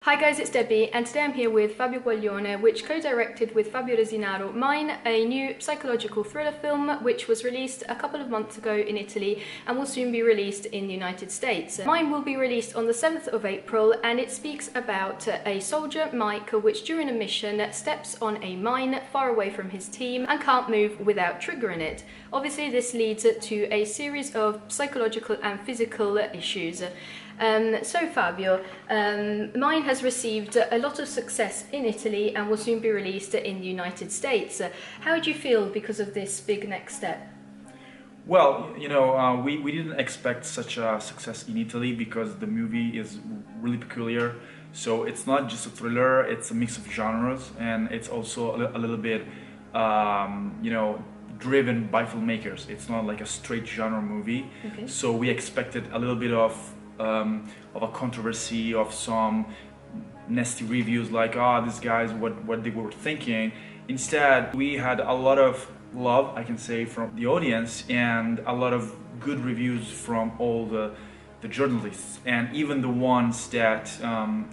Hi guys, it's Debbie, and today I'm here with Fabio Guaglione, which co-directed with Fabio Resinaro Mine, a new psychological thriller film which was released a couple of months ago in Italy and will soon be released in the United States. Mine will be released on the 7th of April, and it speaks about a soldier, Mike, which during a mission steps on a mine far away from his team and can't move without triggering it. Obviously this leads to a series of psychological and physical issues. So Fabio, Mine has received a lot of success in Italy and will soon be released in the United States. How do you feel because of this big next step? Well, we didn't expect such a success in Italy because the movie is really peculiar. So it's not just a thriller, it's a mix of genres, and it's also a little bit, driven by filmmakers. It's not like a straight genre movie. Okay. So we expected a little bit of a controversy, of some nasty reviews like, these guys, what they were thinking. Instead, we had a lot of love, I can say, from the audience, and a lot of good reviews from all the journalists, and even the ones that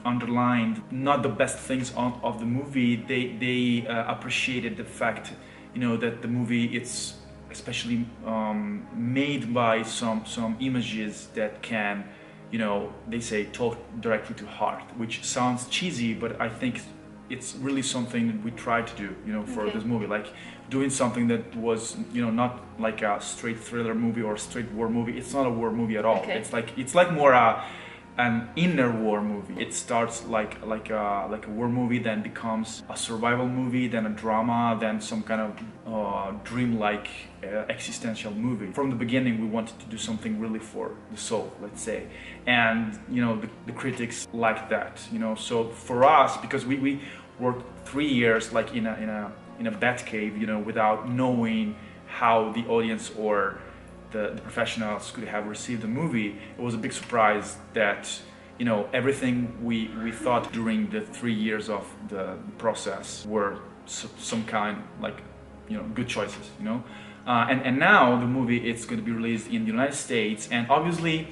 underlined not the best things of the movie. They appreciated the fact, that the movie, it's especially made by some images that can, they say, talk directly to heart, which sounds cheesy, but I think it's really something that we tried to do, for this movie, like doing something that was, not like a straight thriller movie or a straight war movie. It's not a war movie at all. Okay. It's like more an inner war movie. It starts like a war movie, then becomes a survival movie, then a drama, then some kind of dream-like existential movie. From the beginning, we wanted to do something really for the soul, let's say, and the critics like that. So for us, because we worked 3 years like in a bat cave, without knowing how the audience or the professionals could have received the movie, it was a big surprise that everything we thought during the 3 years of the process were some kind, like, good choices, and now the movie, it's going to be released in the United States, and obviously,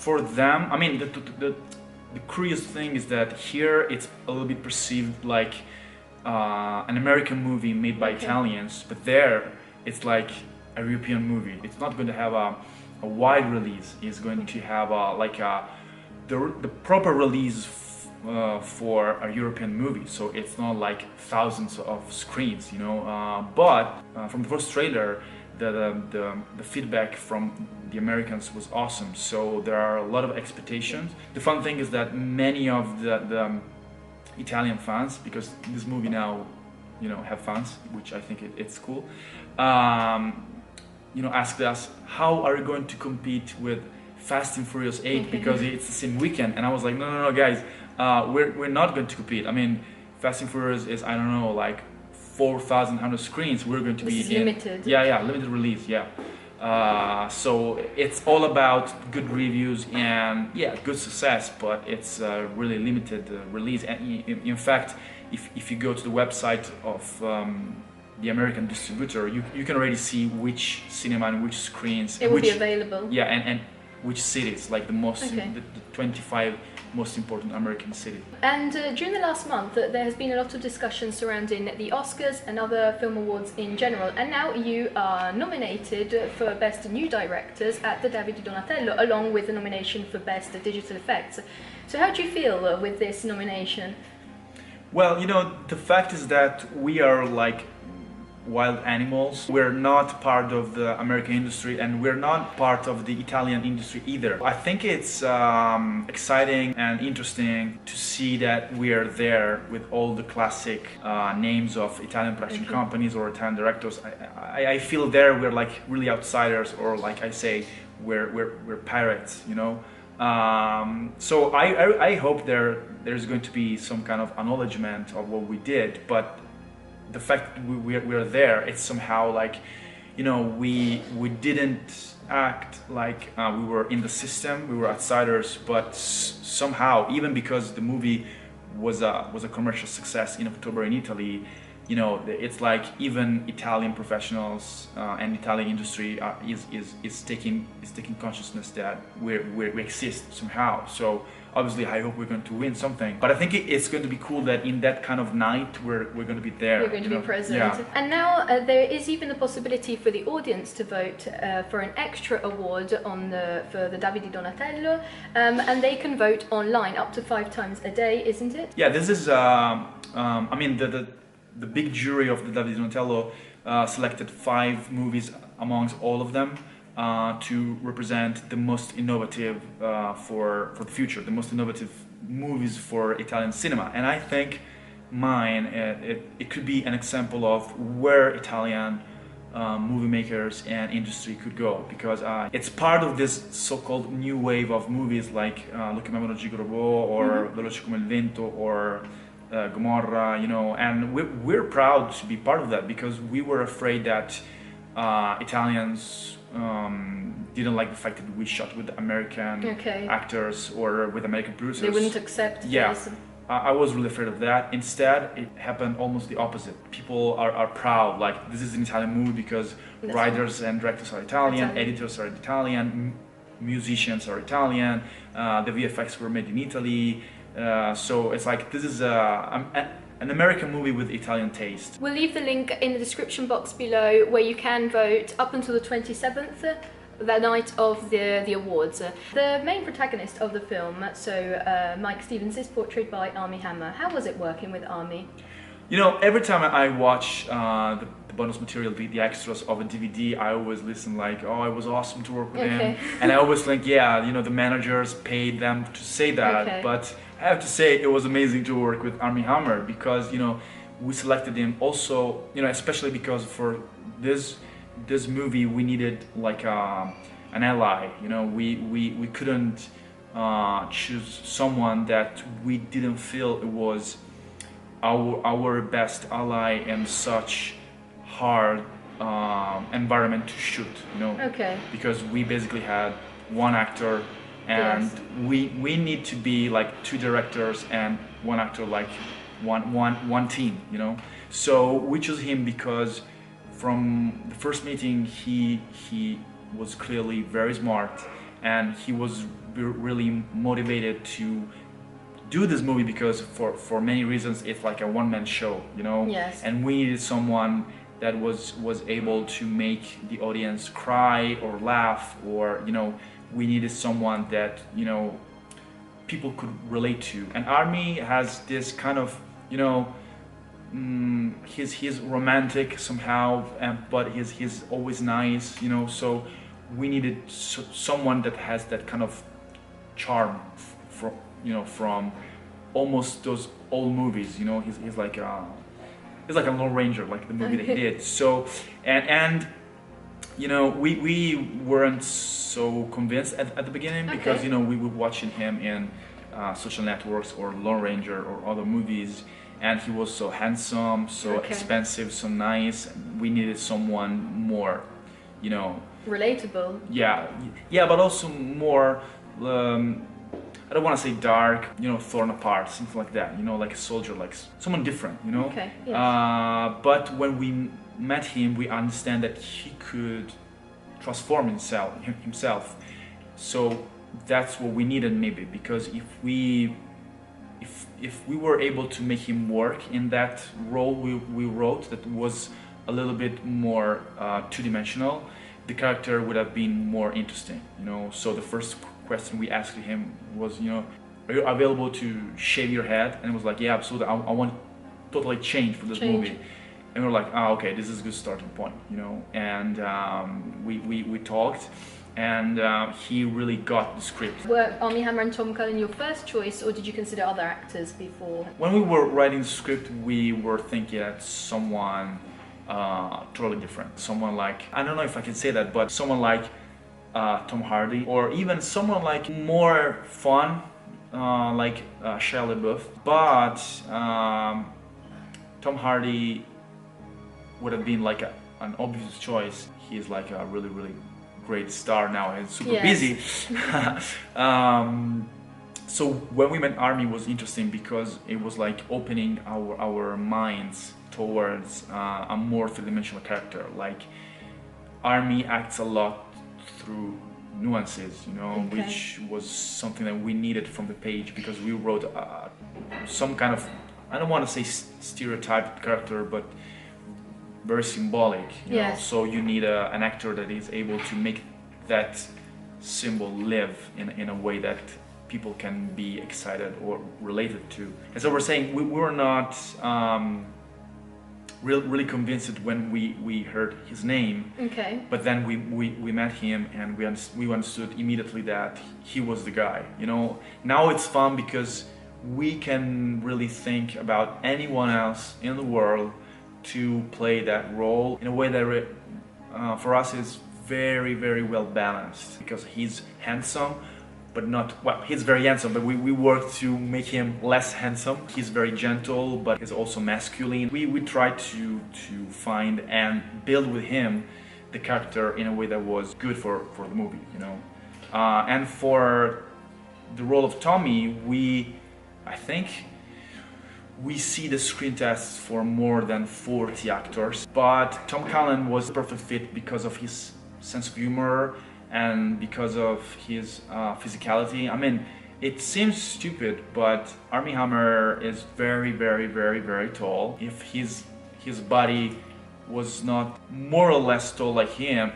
for them, I mean, the curious thing is that here it's a little bit perceived like an American movie made by Italians, but there it's like a European movie. It's not going to have a wide release. It's going to have the proper release for a European movie. So it's not like thousands of screens, but from the first trailer, the feedback from the Americans was awesome. So there are a lot of expectations. The fun thing is that many of the Italian fans, because this movie now, have fans, which I think it's cool, asked us, how are you going to compete with Fast and Furious 8 because it's the same weekend? And I was like, no, guys, we're not going to compete. I mean, Fast and Furious is, I don't know, like 4,100 screens. We're going to be limited. Yeah, limited release. Yeah. So it's all about good reviews and good success, but it's really limited release. And in fact, if you go to the website of the American distributor, you can already see which cinema and which screens it will be available. Yeah, and which cities, like the 25 most important American cities. And during the last month, there has been a lot of discussion surrounding the Oscars and other film awards in general, and now you are nominated for Best New Directors at the Davide Donatello, along with the nomination for Best Digital Effects. So how do you feel with this nomination? Well, the fact is that we are like wild animals. We're not part of the American industry, and we're not part of the Italian industry either. I think it's exciting and interesting to see that we are there with all the classic names of Italian production companies or Italian directors. I feel there we're like really outsiders, or like I say, we're pirates, So I hope there's going to be some kind of acknowledgement of what we did, but the fact that we're there, it's somehow like, we didn't act like we were in the system, we were outsiders, but somehow, even because the movie was a commercial success in October in Italy, it's like even Italian professionals and Italian industry is taking consciousness that we exist somehow. So obviously I hope we're going to win something. But I think it's going to be cool that in that kind of night we're going to be there. You're going to be present. Yeah. And now there is even the possibility for the audience to vote for an extra award for the Davide Donatello, and they can vote online up to 5 times a day, isn't it? Yeah, this is. I mean, the big jury of the Davide Donatello selected 5 movies amongst all of them to represent the most innovative for the future, the most innovative movies for Italian cinema. And I think mine, it could be an example of where Italian movie makers and industry could go, because it's part of this so-called new wave of movies like Lo chiamavano Gigolo or Veloce come il vento or Gomorrah, you know, and we're proud to be part of that, because we were afraid that Italians didn't like the fact that we shot with American actors or with American producers. They wouldn't accept this. I was really afraid of that. Instead, it happened almost the opposite. People are proud, like this is an Italian movie because writers and directors are Italian, editors are Italian, musicians are Italian, the VFX were made in Italy. So it's like this is an American movie with Italian taste. We'll leave the link in the description box below where you can vote up until the 27th, the night of the awards. The main protagonist of the film, so Mike Stevens, is portrayed by Armie Hammer. How was it working with Armie? You know, every time I watch the bonus material, the extras of a DVD, I always listen like, oh, it was awesome to work with him. And I always think, yeah, you know, the managers paid them to say that. But I have to say, it was amazing to work with Armie Hammer, because, you know, we selected him also, you know, especially because for this movie we needed like an ally. You know, we couldn't choose someone that we didn't feel it was our best ally in such hard environment to shoot, you know, because we basically had one actor, and we need to be like 2 directors and 1 actor, like one team, you know. So we chose him because from the first meeting he was clearly very smart, and he was really motivated to do this movie, because for many reasons it's like a one-man show, you know. And we needed someone that was able to make the audience cry or laugh, or, you know, we needed someone that, you know, people could relate to. And Armie has this kind of, you know, he's romantic somehow, but he's always nice, you know. So we needed someone that has that kind of charm from, you know, from almost those old movies, you know. He's like a Lone Ranger, like the movie they did. So and you know, we weren't so convinced at the beginning, because you know, we were watching him in Social Networks or Lone Ranger or other movies, and he was so handsome, so expensive, so nice. We needed someone more, you know, relatable. Yeah, but also more. I don't want to say dark, you know, torn apart, something like that. You know, like a soldier, like someone different, you know. But when we met him, we understand that he could transform himself. So that's what we needed, maybe, because if we were able to make him work in that role we wrote, that was a little bit more two-dimensional, the character would have been more interesting, you know. So the first question we asked him was, you know, are you available to shave your head? And it was like, yeah, absolutely. I want totally change for this movie. And we were like, oh, okay, this is a good starting point, you know. And we talked, and he really got the script. Were Armie Hammer and Tom Cullen your first choice, or did you consider other actors before? When we were writing the script, we were thinking that someone totally different. Someone like, I don't know if I can say that, but someone like Tom Hardy, or even someone like more fun, like Shia LaBeouf. But Tom Hardy would have been like an obvious choice. He's like a really great star now, and super busy. So when we met Armie, was interesting because it was like opening our minds towards a more three-dimensional character. Like Armie acts a lot through nuances, you know, Okay. which was something that we needed from the page, because we wrote some kind of, I don't want to say stereotyped character, but very symbolic, you know. Yes. So you need an actor that is able to make that symbol live in a way that people can be excited or related to. And so we're saying we were not really convinced when we heard his name, Okay. but then we met him, and we understood immediately that he was the guy, you know. Now it's fun because we can really think about anyone else in the world to play that role in a way that for us is very, very well balanced, because he's handsome, but not, well, he's very handsome, but we work to make him less handsome. He's very gentle, but he's also masculine. We try to find and build with him the character in a way that was good for the movie, you know. And for the role of Tommy, I think we see the screen tests for more than 40 actors, but Tom Cullen was a perfect fit because of his sense of humor and because of his physicality. I mean, it seems stupid, but Armie Hammer is very, very, very, very tall. If his body was not more or less tall like him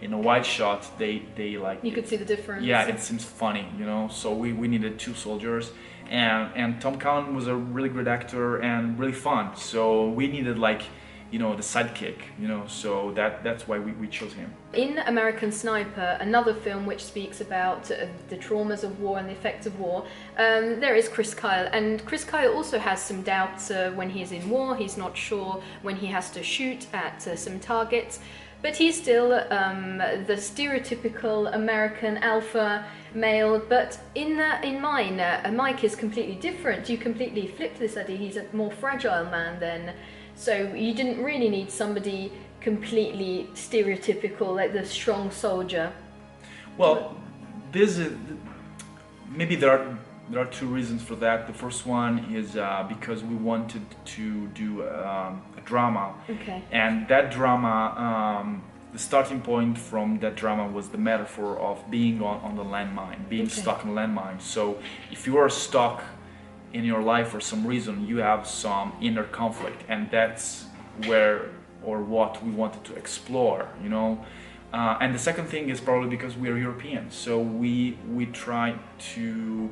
in a wide shot, they like... You could see the difference. Yeah, it seems funny, you know. So we needed two soldiers, and Tom Cullen was a really great actor and really fun. So we needed, like, you know, the sidekick, you know. So that's why we chose him. In American Sniper, another film which speaks about the traumas of war and the effects of war, there is Chris Kyle, and Chris Kyle also has some doubts when he is in war. He's not sure when he has to shoot at some targets, but he's still the stereotypical American alpha male. But in mine, Mike is completely different. You completely flipped this idea. He's a more fragile man then. So you didn't really need somebody completely stereotypical, like the strong soldier. Well, this is, maybe there are two reasons for that. The first one is because we wanted to do a drama. Okay. And that drama, the starting point from that drama was the metaphor of being on the landmine, being stuck on the landmine. So if you are stuck in your life for some reason, you have some inner conflict, and that's where or what we wanted to explore, you know. And the second thing is probably because we are Europeans, so we try to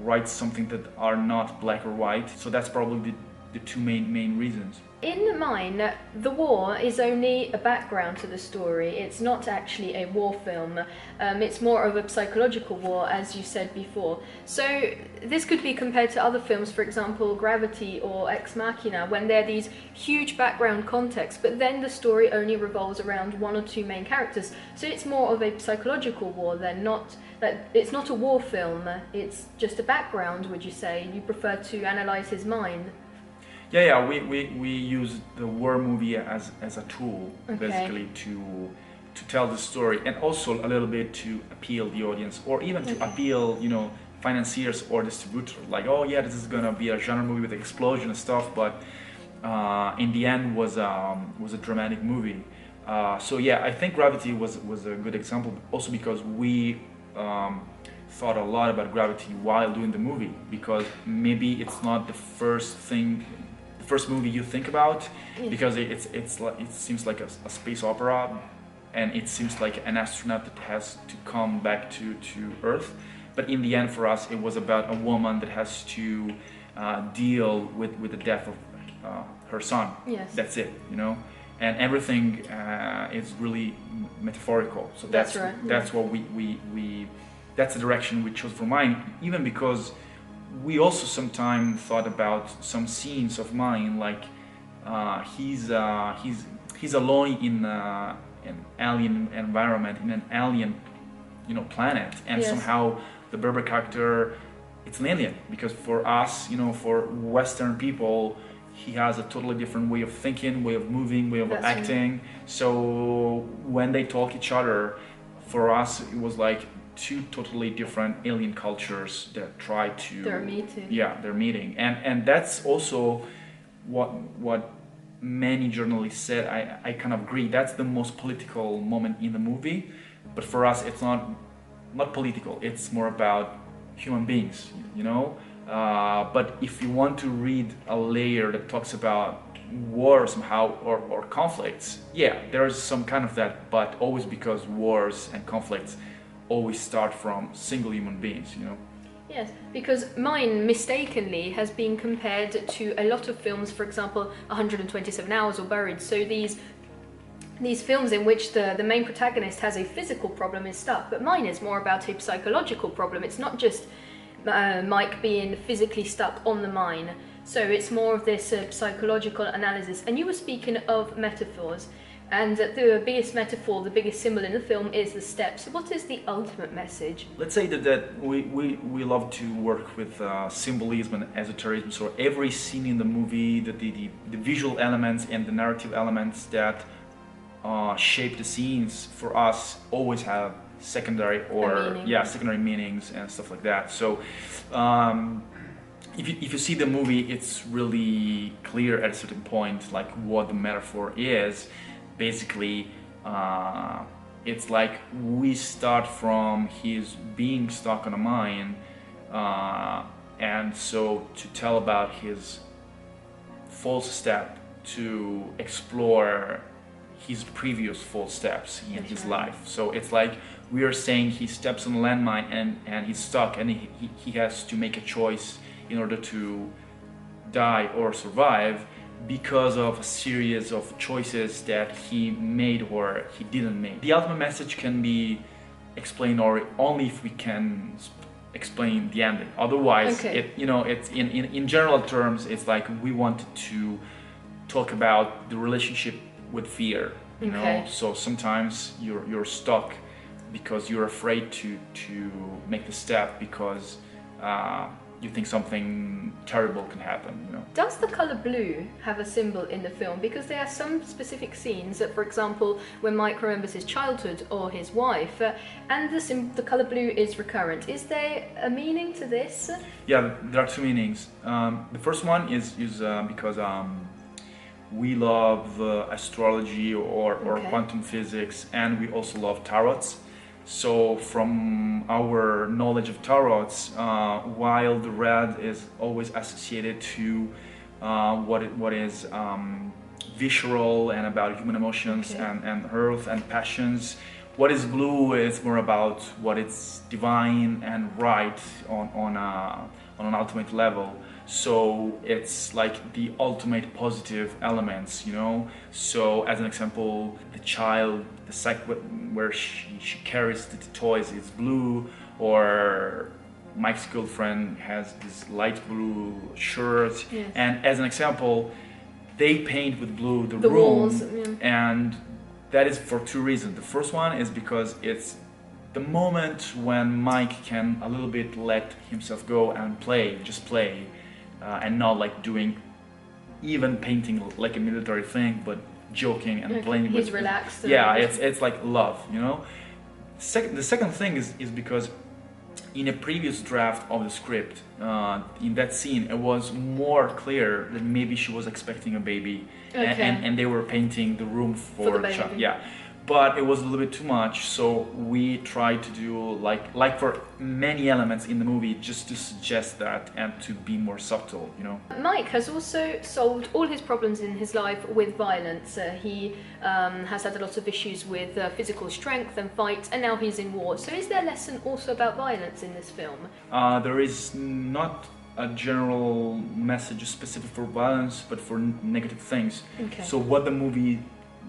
write something that are not black or white. So that's probably the two main reasons. In mine, the war is only a background to the story. It's not actually a war film. It's more of a psychological war, as you said before. So this could be compared to other films, for example, Gravity or Ex Machina, when they're these huge background contexts, but then the story only revolves around one or two main characters. So it's more of a psychological war then, it's not a war film. It's just a background, would you say? You prefer to analyze his mind? Yeah, we use the war movie as a tool, basically, to tell the story, and also a little bit to appeal the audience, or even to appeal, you know, financiers or distributors. Like, oh yeah, this is gonna be a genre movie with explosion and stuff, but in the end was a dramatic movie. So yeah, I think Gravity was a good example, also because we thought a lot about Gravity while doing the movie, because maybe it's not the first movie you think about, because it seems like a space opera, and it seems like an astronaut that has to come back to Earth. But in the end, for us, it was about a woman that has to deal with the death of her son. Yes. That's it, you know. And everything is really metaphorical. So that's right. That's what that's the direction we chose for mine. Even because we also sometimes thought about some scenes of mine, like he's alone in an alien environment, in an alien, you know, planet, and somehow the Berber character, it's an alien, because for us, you know, for Western people, he has a totally different way of thinking, way of moving, way of acting. So when they talk each other, for us it was like two totally different alien cultures that try to... They're meeting. Yeah, they're meeting. And that's also what many journalists said. I kind of agree. That's the most political moment in the movie. But for us, it's not not political. It's more about human beings, you know. But if you want to read a layer that talks about war somehow, or conflicts, yeah, there's some kind of that, but always because wars and conflicts always start from single human beings, you know. Yes, because Mine mistakenly has been compared to a lot of films, for example, 127 Hours or Buried. So these films in which the main protagonist has a physical problem, is stuck, but Mine is more about a psychological problem. It's not just Mike being physically stuck on the mine. So it's more of this psychological analysis. And you were speaking of metaphors, and the biggest metaphor, the biggest symbol in the film is the steps. What is the ultimate message? Let's say that we love to work with symbolism and esotericism. So every scene in the movie, the visual elements and the narrative elements that shape the scenes for us always have secondary secondary meanings and stuff like that. So if you see the movie, it's really clear at a certain point like what the metaphor is. Basically, it's like we start from his being stuck on a mine, and so to tell about his false step, to explore his previous false steps in his life. So it's like we are saying he steps on a landmine and he's stuck, and he has to make a choice in order to die or survive, because of a series of choices that he made or he didn't make. The ultimate message can be explained or only if we can explain the ending. Otherwise, it's in general terms, it's like we wanted to talk about the relationship with fear. You know, so sometimes you're stuck because you're afraid to make the step because you think something terrible can happen, you know. Does the color blue have a symbol in the film? Because there are some specific scenes that, for example, when Mike remembers his childhood or his wife, and the color blue is recurrent. Is there a meaning to this? Yeah, there are two meanings. The first one is because we love astrology or quantum physics, and we also love tarots. So from our knowledge of tarots, while the red is always associated to what is visceral and about human emotions and earth and passions, what is blue is more about what is divine and right on an ultimate level. So it's like the ultimate positive elements, you know. So as an example, the child, the sack where she carries the toys is blue, or Mike's girlfriend has this light blue shirt. Yes. And as an example, they paint with blue the room, walls, and that is for two reasons. The first one is because it's the moment when Mike can a little bit let himself go and just play. And not like doing, even painting like a military thing, but joking and playing with. He's relaxed. Yeah, it's like love, you know. The second thing is because in a previous draft of the script, in that scene, it was more clear that maybe she was expecting a baby, and they were painting the room for the baby. child. Yeah. But it was a little bit too much, so we tried to do like for many elements in the movie, just to suggest that and to be more subtle, you know. Mike has also solved all his problems in his life with violence. He has had a lot of issues with physical strength and fight, and now he's in war. So is there a lesson also about violence in this film? There is not a general message specific for violence, but for negative things. So what the movie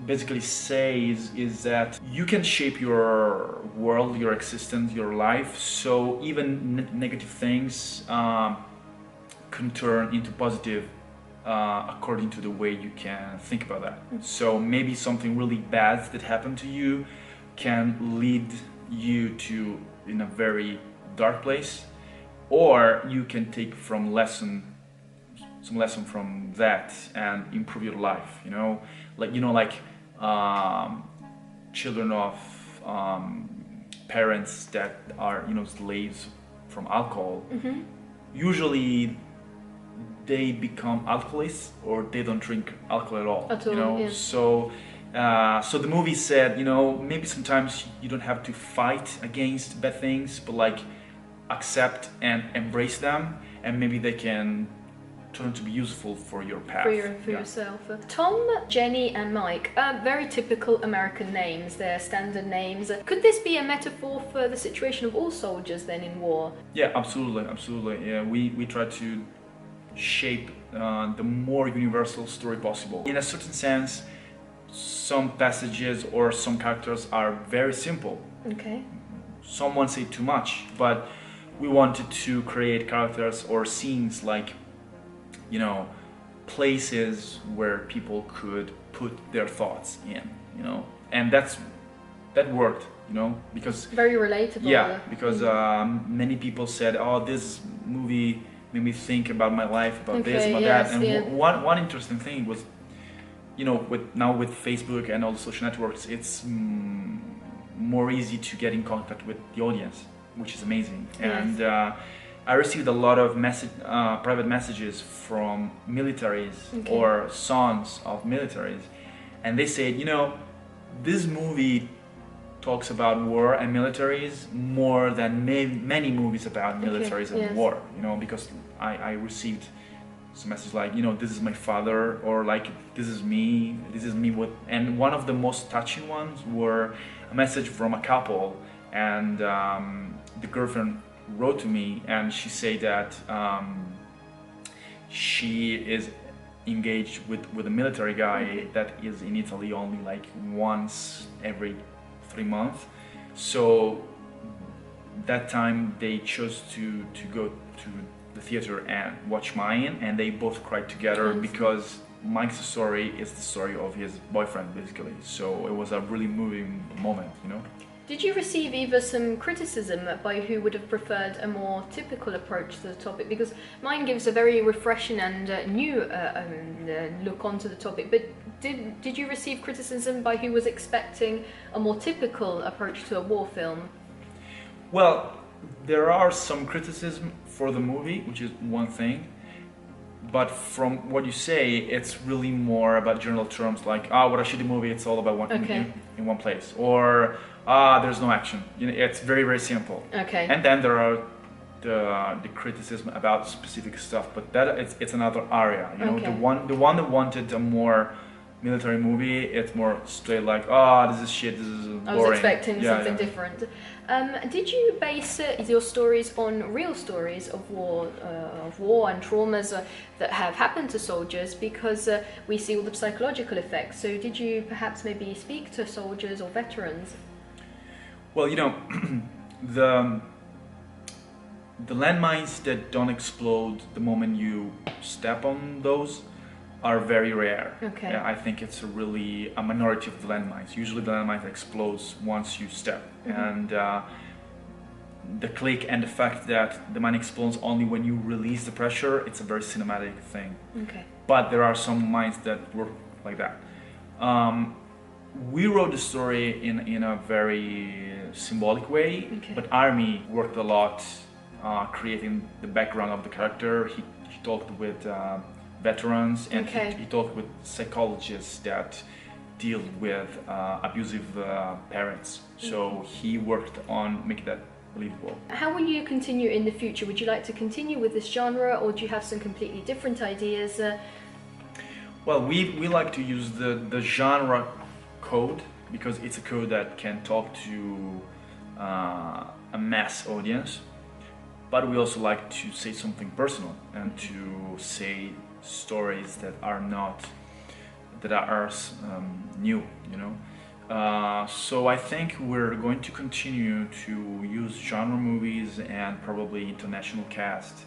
basically says is that you can shape your world, your existence, your life, so even negative things can turn into positive according to the way you can think about that. So maybe something really bad that happened to you can lead you to in a very dark place, or you can take some lesson from that and improve your life, you know. Like children of parents that are, you know, slaves from alcohol, usually they become alcoholics or they don't drink alcohol at all, you know. So So the movie said, you know, maybe sometimes you don't have to fight against bad things, but like accept and embrace them, and maybe they can turn to be useful for your path. For yourself. Tom, Jenny, and Mike, very typical American names. They're standard names. Could this be a metaphor for the situation of all soldiers then in war? Yeah, absolutely, absolutely. Yeah, we try to shape the more universal story possible. In a certain sense, some passages or some characters are very simple. Okay. Some won't say too much, but we wanted to create characters or scenes like, you know, places where people could put their thoughts in, you know, and that worked, you know, because very relatable. Yeah, because many people said, "Oh, this movie made me think about my life, about this, about that." And one interesting thing was, you know, with Facebook and all the social networks, it's more easy to get in contact with the audience, which is amazing. Yes. And I received a lot of private messages from militaries or sons of militaries, and they said, you know, this movie talks about war and militaries more than many movies about militaries and war, you know, because I received some messages like, you know, this is my father, or like, this is me with, and one of the most touching ones were a message from a couple, and the girlfriend wrote to me, and she said that she is engaged with a military guy that is in Italy only like once every 3 months. So that time they chose to go to the theater and watch mine, and they both cried together because Mike's story is the story of his boyfriend, basically. So it was a really moving moment, you know. Did you receive either some criticism by who would have preferred a more typical approach to the topic? Because mine gives a very refreshing and new look onto the topic, but did you receive criticism by who was expecting a more typical approach to a war film? Well, there are some criticism for the movie, which is one thing, but from what you say, it's really more about general terms like, what a shitty movie, it's all about one in one place, or there's no action. You know, it's very, very simple. Okay. And then there are the criticism about specific stuff, but that it's another area. You know, the one that wanted a more military movie, it's more straight like, this is shit, this is boring. I was expecting something different. Did you base your stories on real stories of war and traumas that have happened to soldiers? Because we see all the psychological effects. So did you perhaps maybe speak to soldiers or veterans? Well, you know, the landmines that don't explode the moment you step on those are very rare. Okay. Yeah, I think it's a minority of the landmines. Usually the landmine explodes once you step. And the click and the fact that the mine explodes only when you release the pressure, it's a very cinematic thing. Okay. But there are some mines that work like that. We wrote the story in a very symbolic way, but Army worked a lot creating the background of the character. He talked with veterans, and he talked with psychologists that deal with abusive parents. So he worked on making that believable. How will you continue in the future? Would you like to continue with this genre, or do you have some completely different ideas? Well, we like to use the genre code because it's a code that can talk to a mass audience, but we also like to say something personal and to say stories that are new, you know. So I think we're going to continue to use genre movies and probably international cast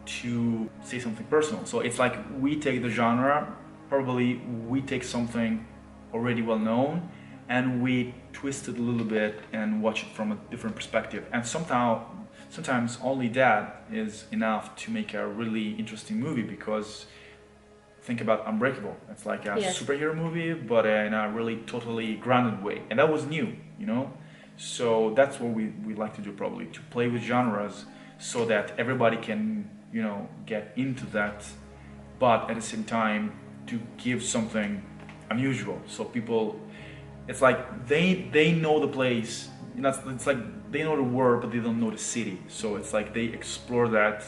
to say something personal. So it's like we take the genre, probably we take something already well known, and we twist it a little bit and watch it from a different perspective. And sometimes only that is enough to make a really interesting movie, because think about Unbreakable. It's like a superhero movie, but in a really totally grounded way. And that was new, you know? So that's what we like to do, probably, to play with genres so that everybody can, you know, get into that, but at the same time to give something unusual. So people, it's like they know the place. You know, it's like they know the word, but they don't know the city. So it's like they explore that,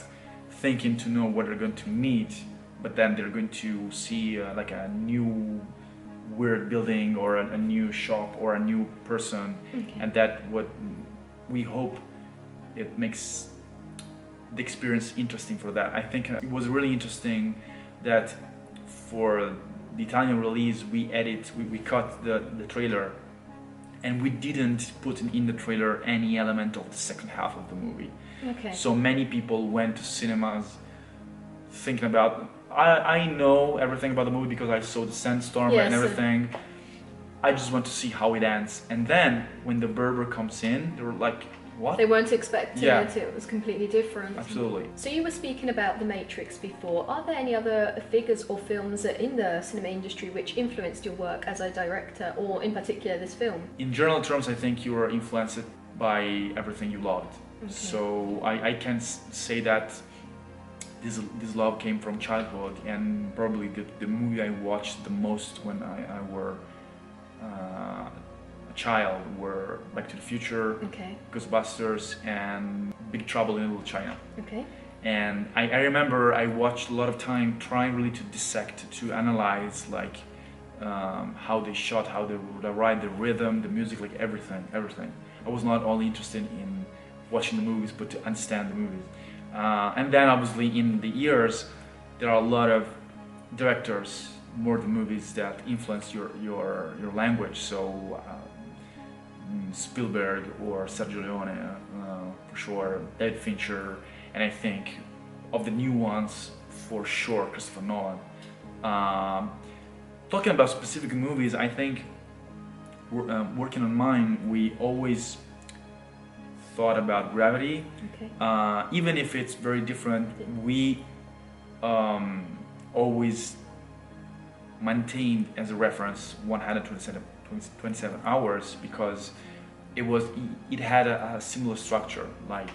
thinking to know what they're going to meet, but then they're going to see like a new weird building or a new shop or a new person, and that what we hope it makes the experience interesting for that. I think it was really interesting that for the Italian release we cut the trailer, and we didn't put in the trailer any element of the second half of the movie. Okay. So many people went to cinemas thinking about, I know everything about the movie because I saw the sandstorm and everything. I just want to see how it ends. And then when the Berber comes in, they were like, what? They weren't expecting it. It was completely different. Absolutely. So you were speaking about The Matrix before. Are there any other figures or films in the cinema industry which influenced your work as a director, or in particular this film? In general terms, I think you were influenced by everything you loved. Okay. So I can say that this love came from childhood, and probably the movie I watched the most when I were a child were Back to the Future, Ghostbusters, and Big Trouble in Little China. Okay. And I remember I watched a lot of time trying really to dissect, to analyze like how they shot, how they write, the rhythm, the music, like everything. I was not only interested in watching the movies, but to understand the movies. And then obviously in the years, there are a lot of directors, more the movies that influence your language. So Spielberg or Sergio Leone, for sure, David Fincher, and I think of the new ones, for sure, Christopher Nolan. Talking about specific movies, I think working on mine, we always thought about Gravity. Even if it's very different, we always maintained as a reference 127 hours, because it had a similar structure, like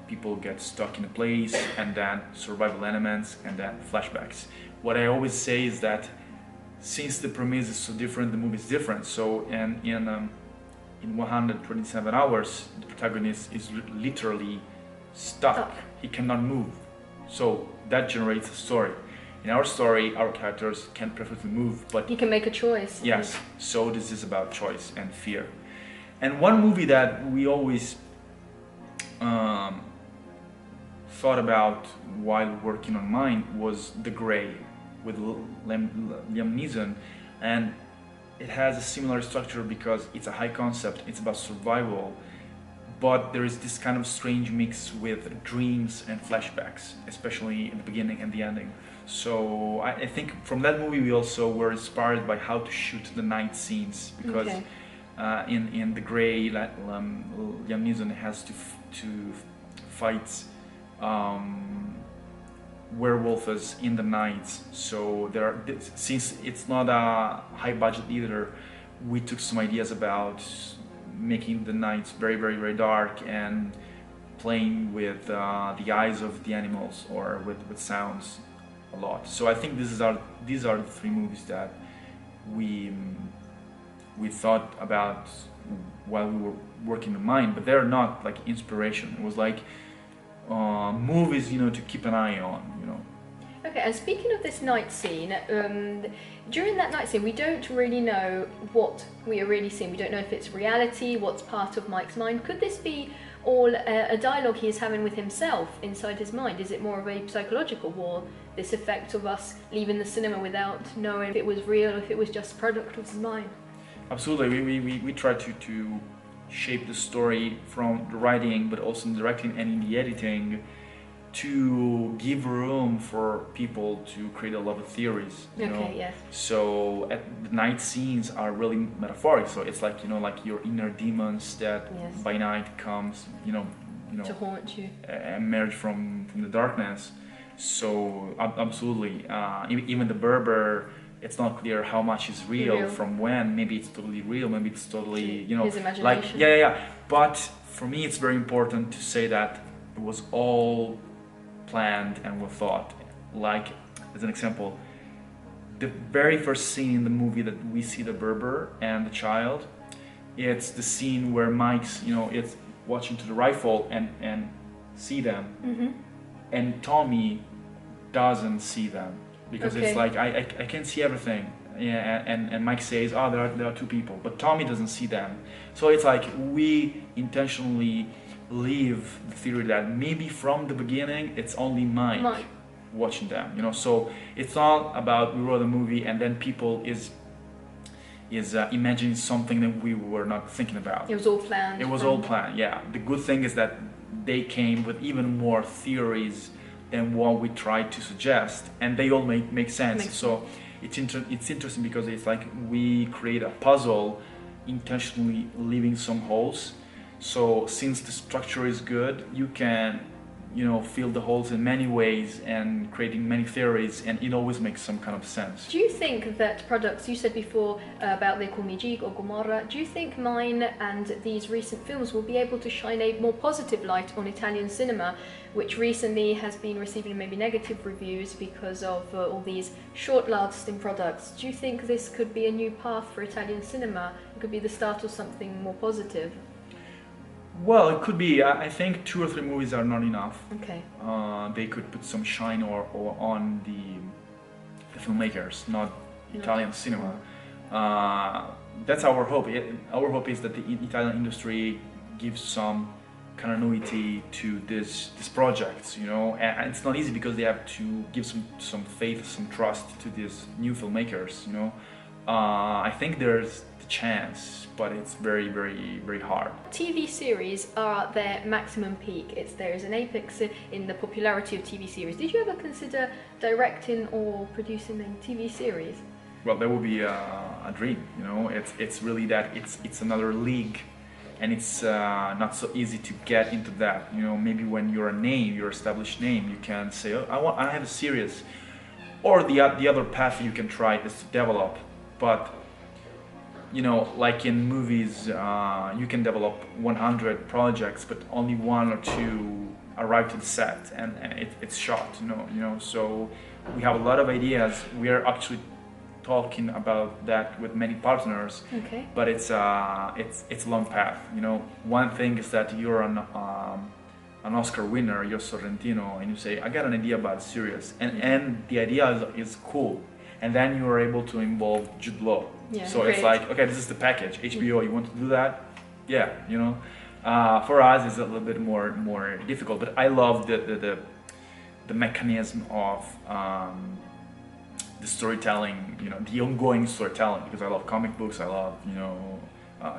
people get stuck in a place, and then survival elements, and then flashbacks. What I always say is that since the premise is so different, the movie is different. So in 127 hours, the protagonist is literally stuck. He cannot move. So that generates a story. In our story, our characters can perfectly move, but you can make a choice. Yes. So this is about choice and fear. And one movie that we always thought about while working on mine was The Grey with Liam Neeson, and it has a similar structure because it's a high concept, it's about survival, but there is this kind of strange mix with dreams and flashbacks, especially in the beginning and the ending. So I think from that movie we also were inspired by how to shoot the night scenes, because in The Grey, Liam Neeson has to fight werewolves in the night. So since it's not a high budget either, we took some ideas about making the nights very, very, very dark and playing with the eyes of the animals or with sounds a lot. So I think these are the three movies that we thought about while we were working on mine, but they're not like inspiration. It was like movies, to keep an eye on, Okay, and speaking of this night scene, during that night scene, we don't really know what we are really seeing. We don't know if it's reality, what's part of Mike's mind. Could this be all a dialogue he is having with himself inside his mind? Is it more of a psychological war, this effect of us leaving the cinema without knowing if it was real or if it was just a product of his mind? Absolutely. We try to shape the story from the writing, but also in directing and in the editing, to give room for people to create a lot of theories. So the night scenes are really metaphoric. So it's like like your inner demons that by night comes to haunt you, emerge from the darkness. So absolutely, even the Berber, it's not clear how much is real from when. Maybe it's totally real, maybe it's totally his imagination. Like but for me it's very important to say that it was all planned and well thought. Like as an example, the very first scene in the movie that we see the Berber and the child, it's the scene where Mike's, it's watching to the rifle and see them, and Tommy doesn't see them because it's like I can see everything. Yeah, and Mike says, oh, there are two people, but Tommy doesn't see them. So it's like we intentionally leave the theory that maybe from the beginning it's only Mike watching them. So it's not about we wrote a movie and then people is imagining something that we were not thinking about. It was all planned. It was all planned. Yeah. The good thing is that they came with even more theories than what we tried to suggest, and they all make sense. So it's interesting because it's like we create a puzzle intentionally leaving some holes. So since the structure is good, you can fill the holes in many ways and creating many theories, and it always makes some kind of sense. Do you think that products, you said before about They Call Me Jig or Gomorrah, do you think Mine and these recent films will be able to shine a more positive light on Italian cinema, which recently has been receiving maybe negative reviews because of all these short-lasting products? Do you think this could be a new path for Italian cinema? It could be the start of something more positive? Well, it could be. I think 2 or 3 movies are not enough. Okay. They could put some shine or on the filmmakers, not Italian cinema. That's our hope. Our hope is that the Italian industry gives some continuity to this projects, and it's not easy because they have to give some faith, some trust to these new filmmakers. I think there's the chance, but it's very, very, very hard. TV series are at their maximum peak. There is an apex in the popularity of TV series. Did you ever consider directing or producing a TV series? Well, that would be a dream. It's really that it's another league, and it's not so easy to get into that. Maybe when you're a name, you're an established name, you can say, oh, I have a series, or the other path you can try is to develop. But like in movies, you can develop 100 projects, but only 1 or 2 arrive to the set and it's shot. So we have a lot of ideas. We are actually talking about that with many partners. Okay. But it's a long path. One thing is that you're an Oscar winner, you're Sorrentino, and you say, I got an idea about a series, and the idea is cool. And then you are able to involve Jude Law. Yeah, so great. It's like, okay, this is the package. HBO, you want to do that? Yeah, For us, it's a little bit more difficult. But I love the mechanism of the storytelling. The ongoing storytelling, because I love comic books. I love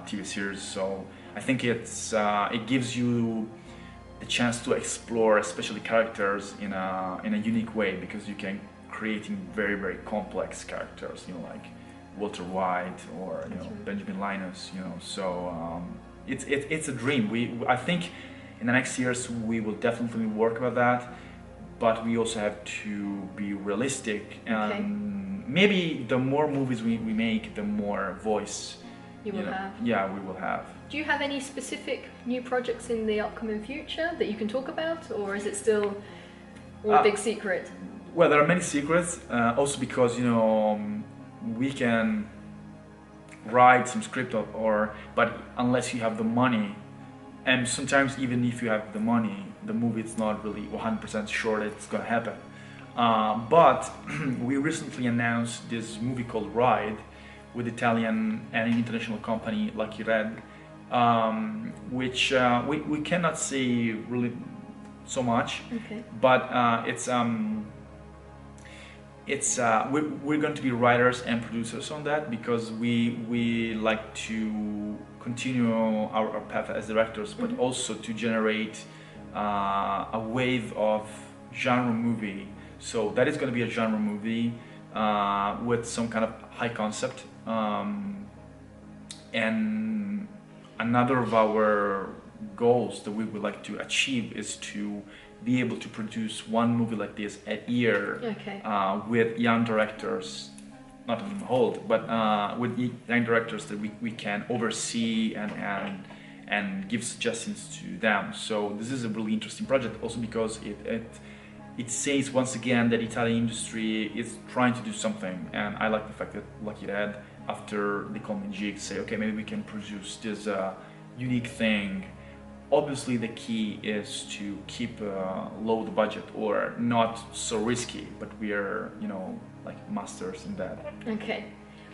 TV series. So I think it gives you the chance to explore, especially characters in a unique way, because you can creating very, very complex characters, like Walter White or Benjamin Linus, So it's a dream. I think in the next years we will definitely work about that, but we also have to be realistic. And maybe the more movies we make, the more voice you will have. Yeah, we will have. Do you have any specific new projects in the upcoming future that you can talk about, or is it still all a big secret? Well, there are many secrets, also because we can write some script but unless you have the money, and sometimes even if you have the money, the movie is not really 100% sure that it's gonna happen. But we recently announced this movie called Ride with Italian and international company Lucky Red, which we cannot say really so much, but we're going to be writers and producers on that, because we like to continue our path as directors, but also to generate a wave of genre movie. So that is going to be a genre movie with some kind of high concept. And another of our goals that we would like to achieve is to be able to produce 1 movie like this a year, with young directors, not on hold, but with young directors that we can oversee and give suggestions to them. So this is a really interesting project, also because it says once again that Italian industry is trying to do something, and I like the fact that Lucky Dad, after the Coleman Jig, say, okay, maybe we can produce this unique thing. Obviously, the key is to keep low the budget or not so risky, but we are, you know, like masters in that. Okay.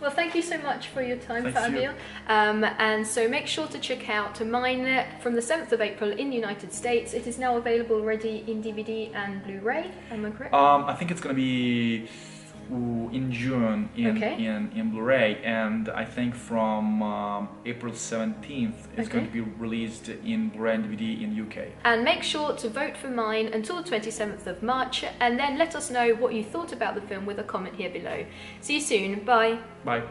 Well, thank you so much for your time, Thanks Fabio. And so make sure to check out Mine from the 7th of April in the United States. It is now available already in DVD and Blu-ray, am I correct? I think it's gonna be in June in Blu-ray, and I think from April 17th it's going to be released in Blu-ray and DVD in UK. And make sure to vote for Mine until the 27th of March, and then let us know what you thought about the film with a comment here below. See you soon. Bye. Bye.